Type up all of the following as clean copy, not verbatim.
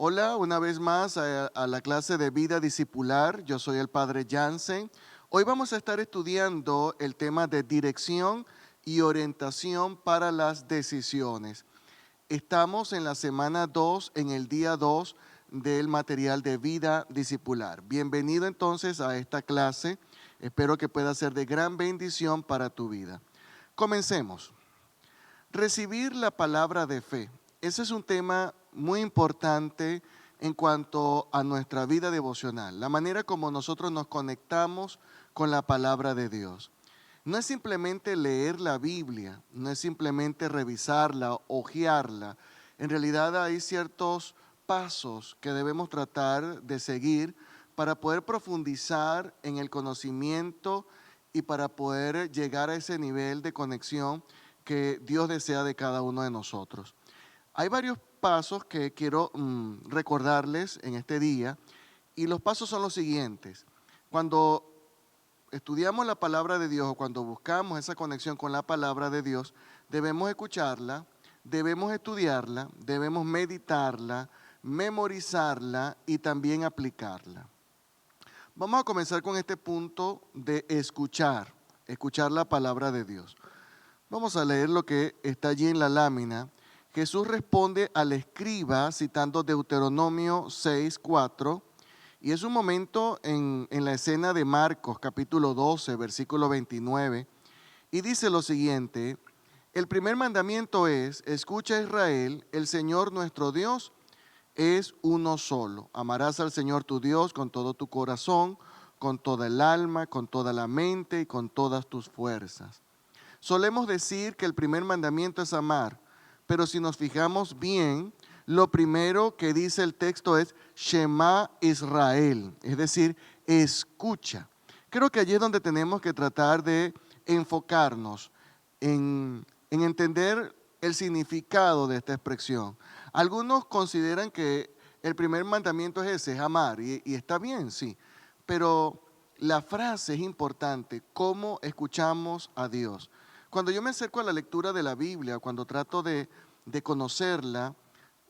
Hola, una vez más a la clase de vida discipular. Yo soy el padre Jansen. Hoy vamos a estar estudiando el tema de dirección y orientación para las decisiones. Estamos en la semana 2, en el día 2 del material de vida discipular. Bienvenido entonces a esta clase. Espero que pueda ser de gran bendición para tu vida. Comencemos. Recibir la palabra de fe. Ese es un tema muy importante en cuanto a nuestra vida devocional, la manera como nosotros nos conectamos con la palabra de Dios. No es simplemente leer la Biblia, no es simplemente revisarla, hojearla. En realidad hay ciertos pasos que debemos tratar de seguir para poder profundizar en el conocimiento y para poder llegar a ese nivel de conexión que Dios desea de cada uno de nosotros. Hay varios pasos que quiero recordarles en este día y los pasos son los siguientes. Cuando estudiamos la palabra de Dios o cuando buscamos esa conexión con la palabra de Dios, debemos escucharla, debemos estudiarla, debemos meditarla, memorizarla y también aplicarla. Vamos a comenzar con este punto de escuchar la palabra de Dios. Vamos a leer lo que está allí en la lámina. Jesús responde al escriba citando Deuteronomio 6:4 y es un momento en la escena de Marcos capítulo 12 versículo 29 y dice lo siguiente: el primer mandamiento es: escucha Israel, el Señor nuestro Dios es uno solo. Amarás al Señor tu Dios con todo tu corazón, con toda el alma, con toda la mente y con todas tus fuerzas. Solemos decir que el primer mandamiento es amar, pero si nos fijamos bien, lo primero que dice el texto es Shema Israel, es decir, escucha. Creo que allí es donde tenemos que tratar de enfocarnos en entender el significado de esta expresión. Algunos consideran que el primer mandamiento es ese, es amar, y está bien, sí, pero la frase es importante: cómo escuchamos a Dios. Cuando yo me acerco a la lectura de la Biblia, cuando trato de conocerla,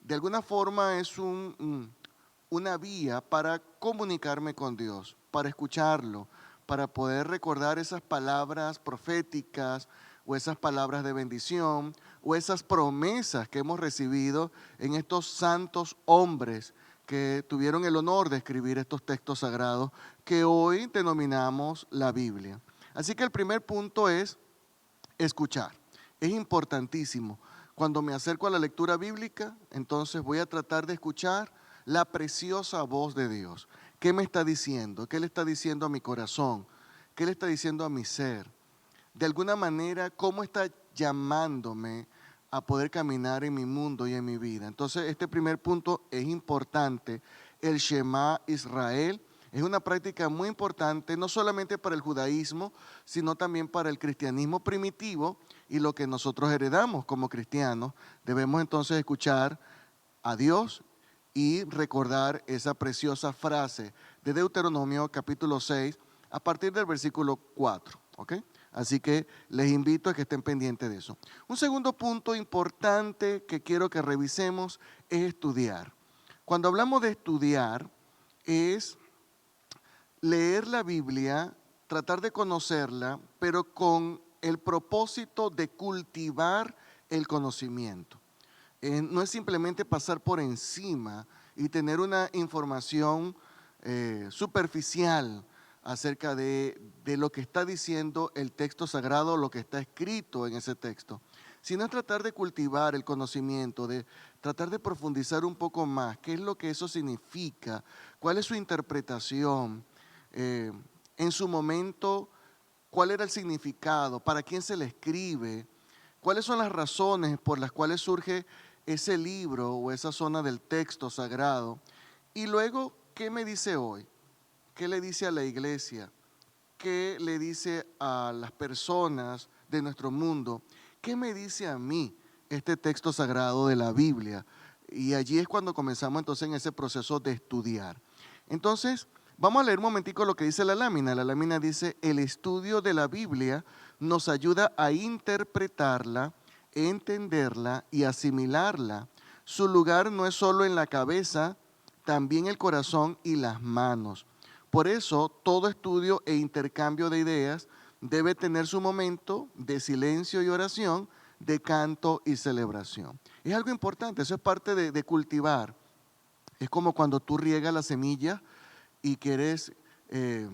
de alguna forma es una vía para comunicarme con Dios, para escucharlo, para poder recordar esas palabras proféticas o esas palabras de bendición o esas promesas que hemos recibido en estos santos hombres que tuvieron el honor de escribir estos textos sagrados que hoy denominamos la Biblia. Así que el primer punto es escuchar. Es importantísimo. Cuando me acerco a la lectura bíblica, entonces voy a tratar de escuchar la preciosa voz de Dios. ¿Qué me está diciendo? ¿Qué le está diciendo a mi corazón? ¿Qué le está diciendo a mi ser? De alguna manera, ¿cómo está llamándome a poder caminar en mi mundo y en mi vida? Entonces, este primer punto es importante. El Shema Israel es una práctica muy importante, no solamente para el judaísmo, sino también para el cristianismo primitivo y lo que nosotros heredamos como cristianos. Debemos entonces escuchar a Dios y recordar esa preciosa frase de Deuteronomio capítulo 6 a partir del versículo 4. ¿Ok? Así que les invito a que estén pendientes de eso. Un segundo punto importante que quiero que revisemos es estudiar. Cuando hablamos de estudiar, es leer la Biblia, tratar de conocerla, pero con el propósito de cultivar el conocimiento. No es simplemente pasar por encima y tener una información superficial acerca de lo que está diciendo el texto sagrado, lo que está escrito en ese texto, sino es tratar de cultivar el conocimiento, de tratar de profundizar un poco más, qué es lo que eso significa, cuál es su interpretación, eh, en su momento, cuál era el significado, para quién se le escribe, cuáles son las razones por las cuales surge ese libro o esa zona del texto sagrado. Y luego, ¿qué me dice hoy? ¿Qué le dice a la iglesia? ¿Qué le dice a las personas de nuestro mundo? ¿Qué me dice a mí este texto sagrado de la Biblia? Y allí es cuando comenzamos entonces en ese proceso de estudiar. Entonces, vamos a leer un momentico lo que dice la lámina. La lámina dice: el estudio de la Biblia nos ayuda a interpretarla, entenderla y asimilarla. Su lugar no es solo en la cabeza, también el corazón y las manos. Por eso, todo estudio e intercambio de ideas debe tener su momento de silencio y oración, de canto y celebración. Es algo importante, eso es parte de cultivar. Es como cuando tú riegas la semilla y quieres eh,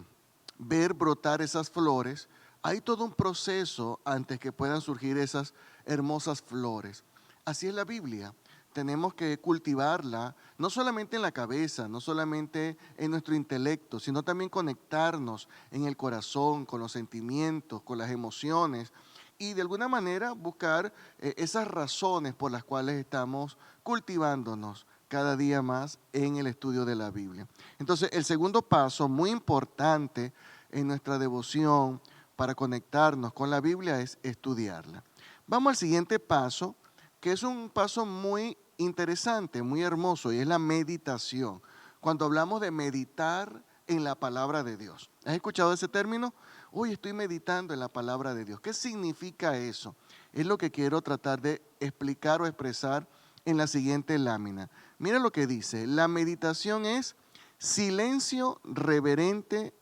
ver brotar esas flores. Hay todo un proceso antes que puedan surgir esas hermosas flores. Así es la Biblia. Tenemos que cultivarla, no solamente en la cabeza, no solamente en nuestro intelecto, sino también conectarnos en el corazón, con los sentimientos, con las emociones y de alguna manera buscar esas razones por las cuales estamos cultivándonos cada día más en el estudio de la Biblia. Entonces, el segundo paso muy importante en nuestra devoción para conectarnos con la Biblia es estudiarla. Vamos al siguiente paso, que es un paso muy interesante, muy hermoso, y es la meditación. Cuando hablamos de meditar en la palabra de Dios. ¿Has escuchado ese término? Hoy estoy meditando en la palabra de Dios. ¿Qué significa eso? Es lo que quiero tratar de explicar o expresar en la siguiente lámina. Mira lo que dice, la meditación es silencio reverente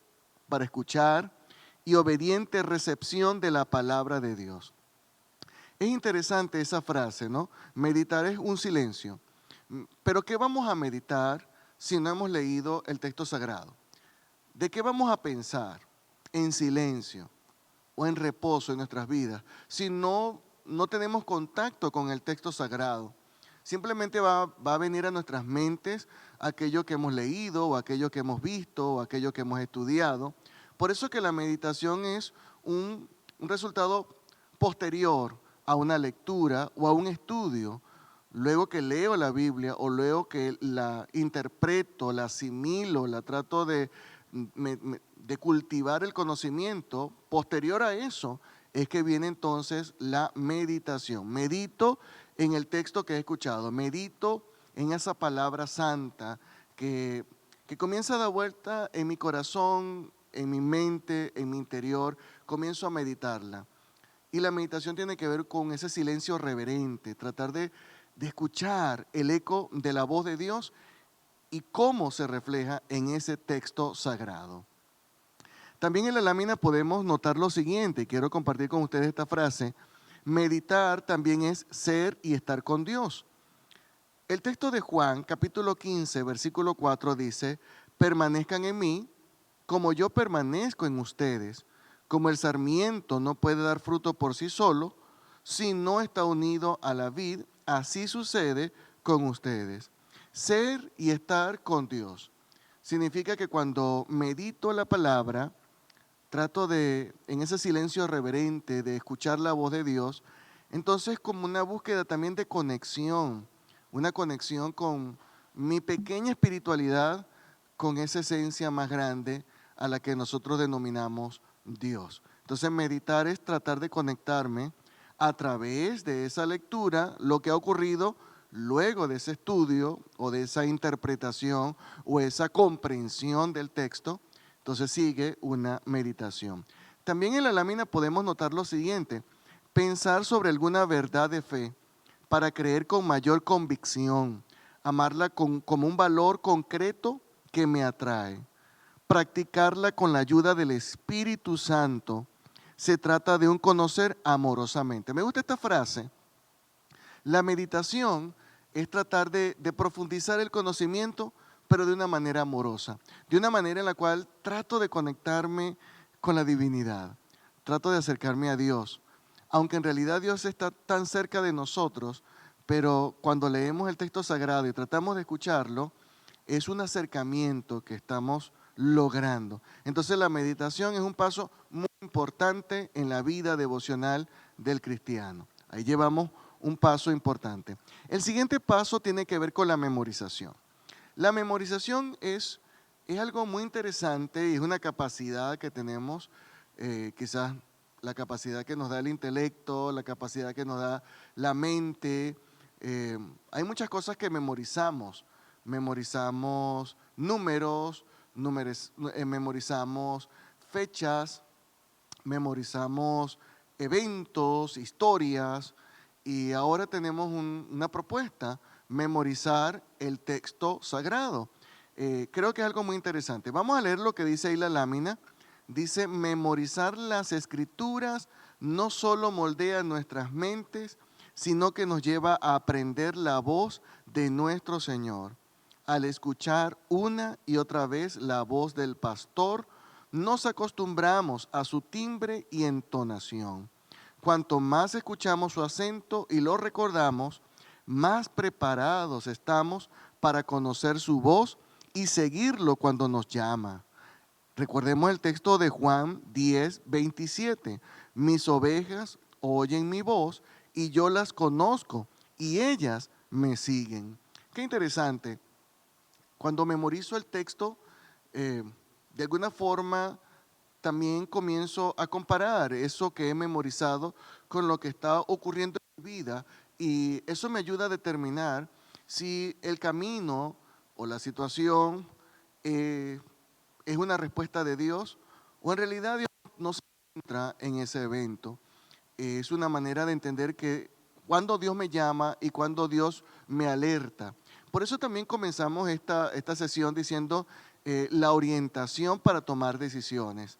para escuchar y obediente recepción de la palabra de Dios. Es interesante esa frase, ¿no? Meditar es un silencio. Pero ¿qué vamos a meditar si no hemos leído el texto sagrado? ¿De qué vamos a pensar en silencio o en reposo en nuestras vidas si no tenemos contacto con el texto sagrado? Simplemente va a venir a nuestras mentes aquello que hemos leído o aquello que hemos visto o aquello que hemos estudiado. Por eso que la meditación es un resultado posterior a una lectura o a un estudio. Luego que leo la Biblia o luego que la interpreto, la asimilo, la trato de cultivar el conocimiento, posterior a eso es que viene entonces la meditación. Medito en el texto que he escuchado, medito en esa palabra santa que comienza a dar vuelta en mi corazón, en mi mente, en mi interior, comienzo a meditarla. Y la meditación tiene que ver con ese silencio reverente, tratar de escuchar el eco de la voz de Dios y cómo se refleja en ese texto sagrado. También en la lámina podemos notar lo siguiente, quiero compartir con ustedes esta frase, meditar también es ser y estar con Dios. El texto de Juan, capítulo 15, versículo 4 dice, permanezcan en mí como yo permanezco en ustedes, como el sarmiento no puede dar fruto por sí solo, si no está unido a la vid, así sucede con ustedes. Ser y estar con Dios significa que cuando medito la palabra, trato de, en ese silencio reverente, de escuchar la voz de Dios, entonces como una búsqueda también de conexión, una conexión con mi pequeña espiritualidad, con esa esencia más grande a la que nosotros denominamos Dios. Entonces meditar es tratar de conectarme a través de esa lectura, lo que ha ocurrido luego de ese estudio o de esa interpretación o esa comprensión del texto. Entonces sigue una meditación. También en la lámina podemos notar lo siguiente, pensar sobre alguna verdad de fe para creer con mayor convicción, amarla como un valor concreto que me atrae, practicarla con la ayuda del Espíritu Santo. Se trata de un conocer amorosamente. Me gusta esta frase. La meditación es tratar de profundizar el conocimiento, pero de una manera amorosa, de una manera en la cual trato de conectarme con la divinidad, trato de acercarme a Dios, aunque en realidad Dios está tan cerca de nosotros, pero cuando leemos el texto sagrado y tratamos de escucharlo, es un acercamiento que estamos logrando. Entonces la meditación es un paso muy importante en la vida devocional del cristiano. Ahí llevamos un paso importante. El siguiente paso tiene que ver con la memorización. La memorización es algo muy interesante y es una capacidad que tenemos, quizás la capacidad que nos da el intelecto, la capacidad que nos da la mente. Hay muchas cosas que memorizamos. Memorizamos números, memorizamos fechas, memorizamos eventos, historias, y ahora tenemos una propuesta, memorizar el texto sagrado. Creo que es algo muy interesante. Vamos a leer lo que dice ahí la lámina. Dice, memorizar las escrituras no solo moldea nuestras mentes, sino que nos lleva a aprender la voz de nuestro Señor. Al escuchar una y otra vez la voz del pastor, nos acostumbramos a su timbre y entonación. Cuanto más escuchamos su acento y lo recordamos, más preparados estamos para conocer su voz y seguirlo cuando nos llama. Recordemos el texto de Juan 10:27. Mis ovejas oyen mi voz y yo las conozco y ellas me siguen. Qué interesante. Cuando memorizo el texto, de alguna forma también comienzo a comparar eso que he memorizado con lo que está ocurriendo en mi vida y eso me ayuda a determinar si el camino o la situación eh, es una respuesta de Dios o en realidad Dios no se encuentra en ese evento. Es una manera de entender que cuando Dios me llama y cuando Dios me alerta. Por eso también comenzamos esta sesión diciendo la orientación para tomar decisiones.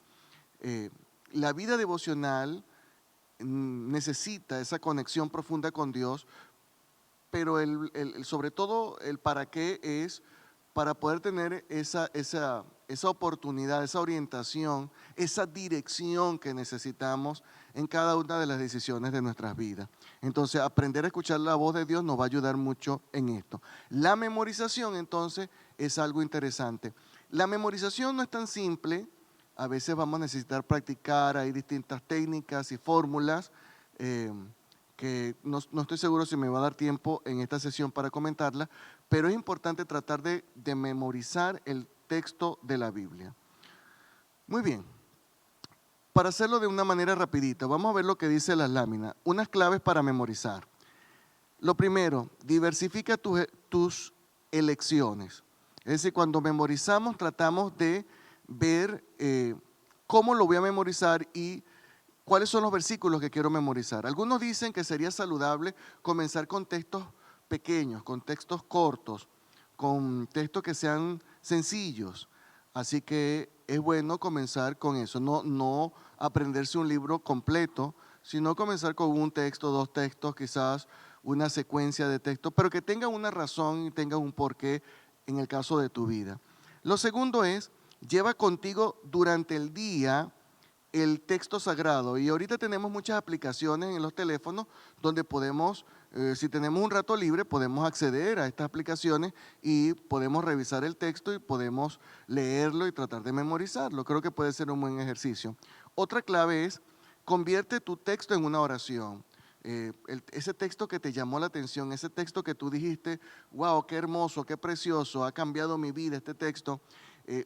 Eh, la vida devocional necesita esa conexión profunda con Dios, pero sobre todo el para qué es para poder tener esa oportunidad, esa orientación, esa dirección que necesitamos en cada una de las decisiones de nuestras vidas. Entonces, aprender a escuchar la voz de Dios nos va a ayudar mucho en esto. La memorización, entonces, es algo interesante. La memorización no es tan simple. A veces vamos a necesitar practicar, hay distintas técnicas y fórmulas que no estoy seguro si me va a dar tiempo en esta sesión para comentarla, pero es importante tratar de memorizar el texto de la Biblia. Muy bien, para hacerlo de una manera rapidita, vamos a ver lo que dice la lámina, unas claves para memorizar. Lo primero, diversifica tus elecciones. Es decir, cuando memorizamos tratamos de ver cómo lo voy a memorizar y cuáles son los versículos que quiero memorizar. Algunos dicen que sería saludable comenzar con textos pequeños, con textos cortos, con textos que sean sencillos. Así que es bueno comenzar con eso, no aprenderse un libro completo, sino comenzar con un texto, dos textos, quizás una secuencia de textos, pero que tenga una razón y tenga un porqué en el caso de tu vida. Lo segundo es, lleva contigo durante el día el texto sagrado. Y ahorita tenemos muchas aplicaciones en los teléfonos donde podemos, si tenemos un rato libre, podemos acceder a estas aplicaciones y podemos revisar el texto y podemos leerlo y tratar de memorizarlo. Creo que puede ser un buen ejercicio. Otra clave es, convierte tu texto en una oración. Ese texto que te llamó la atención, ese texto que tú dijiste, wow, qué hermoso, qué precioso, ha cambiado mi vida este texto.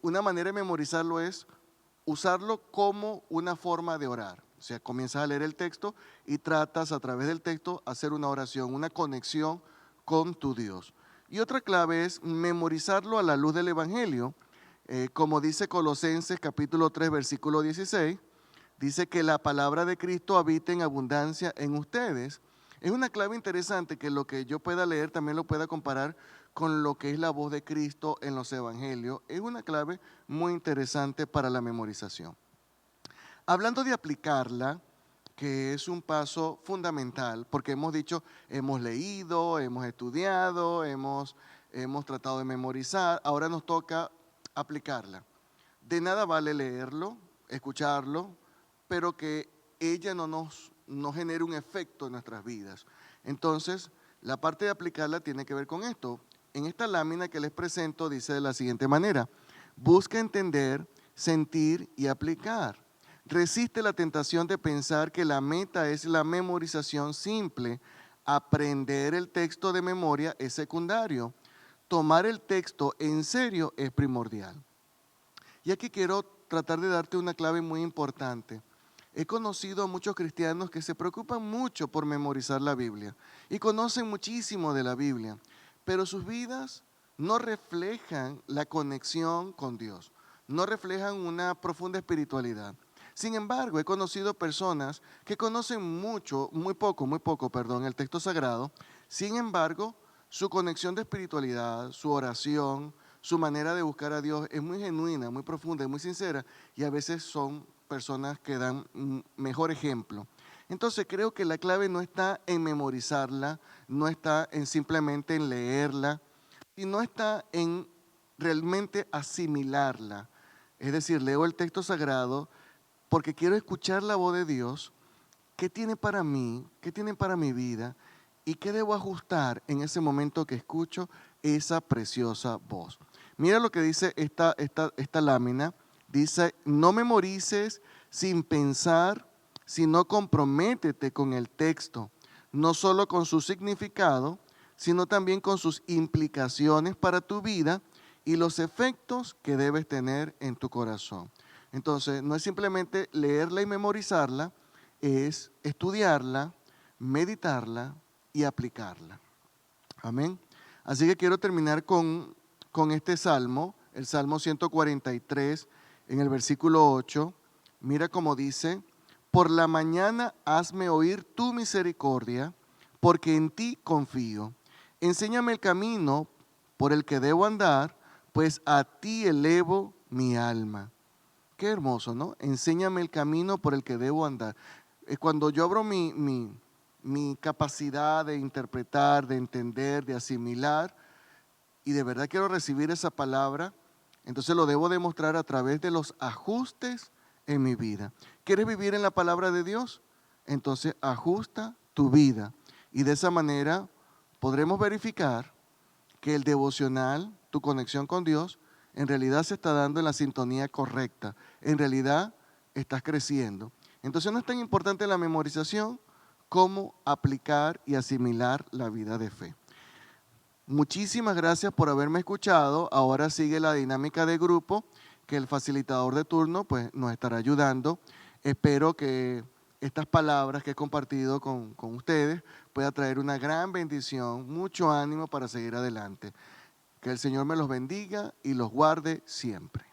Una manera de memorizarlo es usarlo como una forma de orar. O sea, comienzas a leer el texto y tratas a través del texto hacer una oración, una conexión con tu Dios. Y otra clave es memorizarlo a la luz del Evangelio. Como dice Colosenses capítulo 3, versículo 16, dice que la palabra de Cristo habita en abundancia en ustedes. Es una clave interesante que lo que yo pueda leer también lo pueda comparar con lo que es la voz de Cristo en los evangelios. Es una clave muy interesante para la memorización. Hablando de aplicarla, que es un paso fundamental, porque hemos dicho, hemos leído, hemos estudiado, hemos tratado de memorizar, ahora nos toca aplicarla. De nada vale leerlo, escucharlo, pero que ella no genere un efecto en nuestras vidas. Entonces, la parte de aplicarla tiene que ver con esto. En esta lámina que les presento dice de la siguiente manera, busca entender, sentir y aplicar. Resiste la tentación de pensar que la meta es la memorización simple. Aprender el texto de memoria es secundario. Tomar el texto en serio es primordial. Y aquí quiero tratar de darte una clave muy importante. He conocido a muchos cristianos que se preocupan mucho por memorizar la Biblia y conocen muchísimo de la Biblia, pero sus vidas no reflejan la conexión con Dios, no reflejan una profunda espiritualidad. Sin embargo, he conocido personas que conocen muy poco, el texto sagrado. Sin embargo, su conexión de espiritualidad, su oración, su manera de buscar a Dios es muy genuina, muy profunda y muy sincera, y a veces son personas que dan mejor ejemplo. Entonces creo que la clave no está en memorizarla, no está en simplemente en leerla, sino está en realmente asimilarla. Es decir, leo el texto sagrado porque quiero escuchar la voz de Dios. ¿Qué tiene para mí? ¿Qué tiene para mi vida? ¿Y qué debo ajustar en ese momento que escucho esa preciosa voz? Mira lo que dice esta lámina. Dice, no memorices sin pensar, sino comprométete con el texto, no solo con su significado, sino también con sus implicaciones para tu vida y los efectos que debes tener en tu corazón. Entonces, no es simplemente leerla y memorizarla, es estudiarla, meditarla y aplicarla. Amén. Así que quiero terminar con este salmo, el Salmo 143, en el versículo 8. Mira cómo dice, por la mañana hazme oír tu misericordia, porque en ti confío. Enséñame el camino por el que debo andar, pues a ti elevo mi alma. Qué hermoso, ¿no? Enséñame el camino por el que debo andar. Cuando yo abro mi capacidad de interpretar, de entender, de asimilar, y de verdad quiero recibir esa palabra, entonces lo debo demostrar a través de los ajustes en mi vida. ¿Quieres vivir en la palabra de Dios? Entonces ajusta tu vida. Y de esa manera podremos verificar que el devocional, tu conexión con Dios, en realidad se está dando en la sintonía correcta. En realidad estás creciendo. Entonces no es tan importante la memorización como aplicar y asimilar la vida de fe. Muchísimas gracias por haberme escuchado. Ahora sigue la dinámica de grupo que el facilitador de turno pues, nos estará ayudando. Espero que estas palabras que he compartido con ustedes pueda traer una gran bendición, mucho ánimo para seguir adelante. Que el Señor me los bendiga y los guarde siempre.